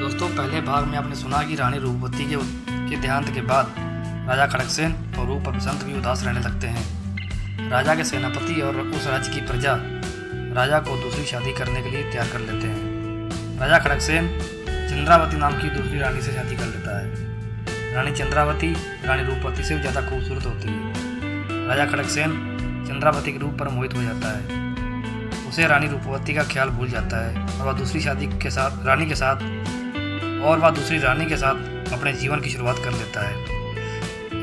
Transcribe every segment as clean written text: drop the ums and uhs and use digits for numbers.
दोस्तों, पहले भाग में आपने सुना कि रानी रूपवती के देहांत के बाद राजा खड़गसेन और रूप और बसंत भी उदास रहने लगते हैं। राजा के सेनापति और उस राज्य की प्रजा राजा को दूसरी शादी करने के लिए तैयार कर लेते हैं। राजा खड़गसेन चंद्रावती नाम की दूसरी रानी से शादी कर लेता है। रानी चंद्रावती रानी रूपवती से भी ज़्यादा खूबसूरत होती है। राजा खड़गसेन चंद्रावती के रूप पर मोहित हो जाता है। उसे रानी रूपवती का ख्याल भूल जाता है और वह दूसरी रानी के साथ अपने जीवन की शुरुआत कर लेता है।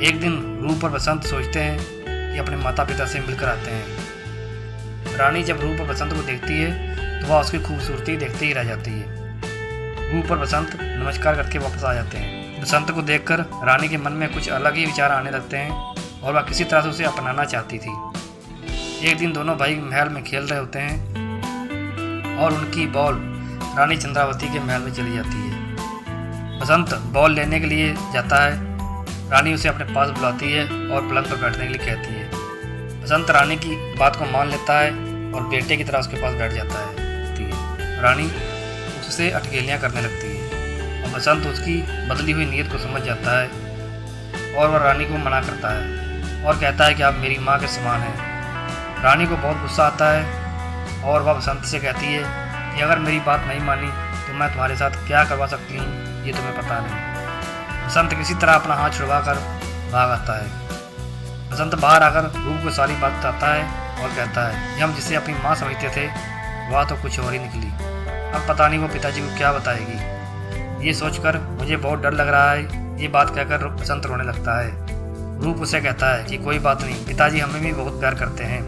एक दिन रूप और बसंत सोचते हैं कि अपने माता पिता से मिलकर आते हैं। रानी जब रूप और बसंत को देखती है तो वह उसकी खूबसूरती देखते ही रह जाती है। रूप और बसंत नमस्कार करके वापस आ जाते हैं। बसंत को देखकर रानी के मन में कुछ अलग ही विचार आने लगते हैं और वह किसी तरह से उसे अपनाना चाहती थी। एक दिन दोनों भाई महल में खेल रहे होते हैं और उनकी बॉल रानी चंद्रावती के महल में चली जाती है। बसंत बॉल लेने के लिए जाता है। रानी उसे अपने पास बुलाती है और पलंग पर बैठने के लिए कहती है। बसंत रानी की बात को मान लेता है और बेटे की तरह उसके पास बैठ जाता है। रानी उससे अटकेलियाँ करने लगती है और बसंत उसकी बदली हुई नीयत को समझ जाता है और वह रानी को मना करता है और कहता है कि आप मेरी माँ के समान हैं। रानी को बहुत गुस्सा आता है और वह बसंत से कहती है कि अगर मेरी बात नहीं मानी तो मैं तुम्हारे साथ क्या करवा सकती हूँ ये तुम्हें पता नहीं। बसंत किसी तरह अपना हाथ छुड़वा कर भाग आता है। बसंत बाहर आकर रूप को सारी बात बताता है और कहता है कि हम जिसे अपनी माँ समझते थे वह तो कुछ और ही निकली। अब पता नहीं वो पिताजी को क्या बताएगी। ये सोचकर मुझे बहुत डर लग रहा है। ये बात कहकर बसंत रोने लगता है। रूप उसे कहता है कि कोई बात नहीं, पिताजी हमें भी बहुत प्यार करते हैं,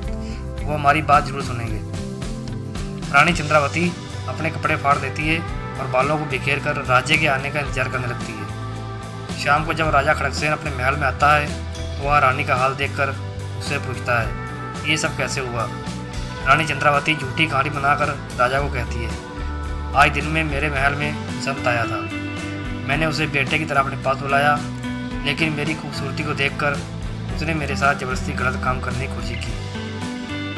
वो हमारी बात जरूर सुनेंगे। रानी चंद्रावती अपने कपड़े फाड़ देती है और बालों को बिखेर कर राजे के आने का इंतजार करने लगती है। शाम को जब राजा खड़गसेन अपने महल में आता है तो वह रानी का हाल देखकर उससे पूछता है ये सब कैसे हुआ। रानी चंद्रावती झूठी कहानी बनाकर राजा को कहती है, आज दिन में मेरे महल में बसंत आया था। मैंने उसे बेटे की तरह अपने पास बुलाया, लेकिन मेरी खूबसूरती को देखकर उसने मेरे साथ ज़बरदस्ती गलत काम करने की कोशिश की।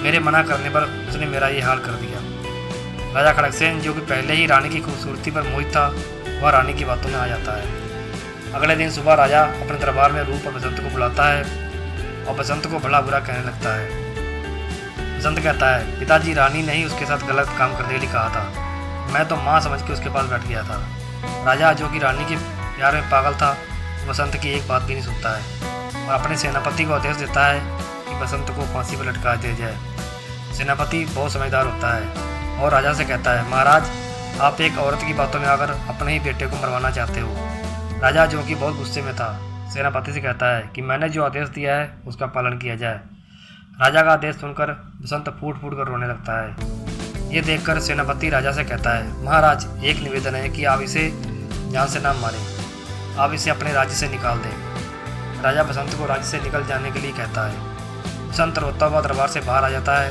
मेरे मना करने पर उसने मेरा ये हाल कर दिया। राजा खड़गसेन, जो कि पहले ही रानी की खूबसूरती पर मोहित था, वह रानी की बातों में आ जाता है। अगले दिन सुबह राजा अपने दरबार में रूप और बसंत को बुलाता है और बसंत को भला बुरा कहने लगता है। बसंत कहता है, पिताजी, रानी ने ही उसके साथ गलत काम करने के लिए कहा था। मैं तो माँ समझ के उसके पास बैठ गया था। राजा, जो कि रानी के प्यार में पागल था, बसंत की एक बात भी नहीं सुनता है और अपने सेनापति को आदेश देता है कि बसंत को फांसी पर लटका दिया जाए। सेनापति बहुत समझदार होता है और राजा से कहता है, महाराज, आप एक औरत की बातों में आकर अपने ही बेटे को मरवाना चाहते हो। राजा, जो कि बहुत गुस्से में था, सेनापति से कहता है कि मैंने जो आदेश दिया है उसका पालन किया जाए। राजा का आदेश सुनकर बसंत फूट फूट कर रोने लगता है। ये देखकर सेनापति राजा से कहता है, महाराज, एक निवेदन है कि आप इसे जान से ना मारें, आप इसे अपने राज्य से निकाल दें। राजा बसंत को राज्य से निकल जाने के लिए कहता है। बसंत रोता हुआ दरबार से बाहर आ जाता है।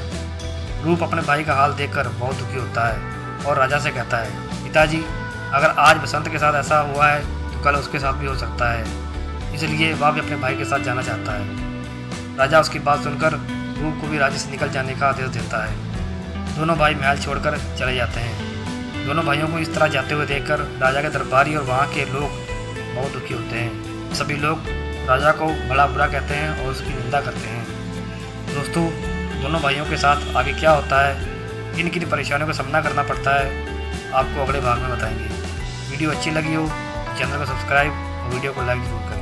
रूप अपने भाई का हाल देखकर बहुत दुखी होता है और राजा से कहता है, पिताजी, अगर आज बसंत के साथ ऐसा हुआ है तो कल उसके साथ भी हो सकता है, इसलिए वह भी अपने भाई के साथ जाना चाहता है। राजा उसकी बात सुनकर रूप को भी राज्य से निकल जाने का आदेश देता है। दोनों भाई महल छोड़कर चले जाते हैं। दोनों भाइयों को इस तरह जाते हुए देखकर राजा के दरबारी और वहाँ के लोग बहुत दुखी होते हैं। सभी लोग राजा को भला बुरा कहते हैं और उसकी निंदा करते हैं। दोस्तों, दोनों भाइयों के साथ आगे क्या होता है, किन किन परेशानियों का सामना करना पड़ता है, आपको अगले भाग में बताएंगे। वीडियो अच्छी लगी हो तो चैनल को सब्सक्राइब और वीडियो को लाइक जरूर करें।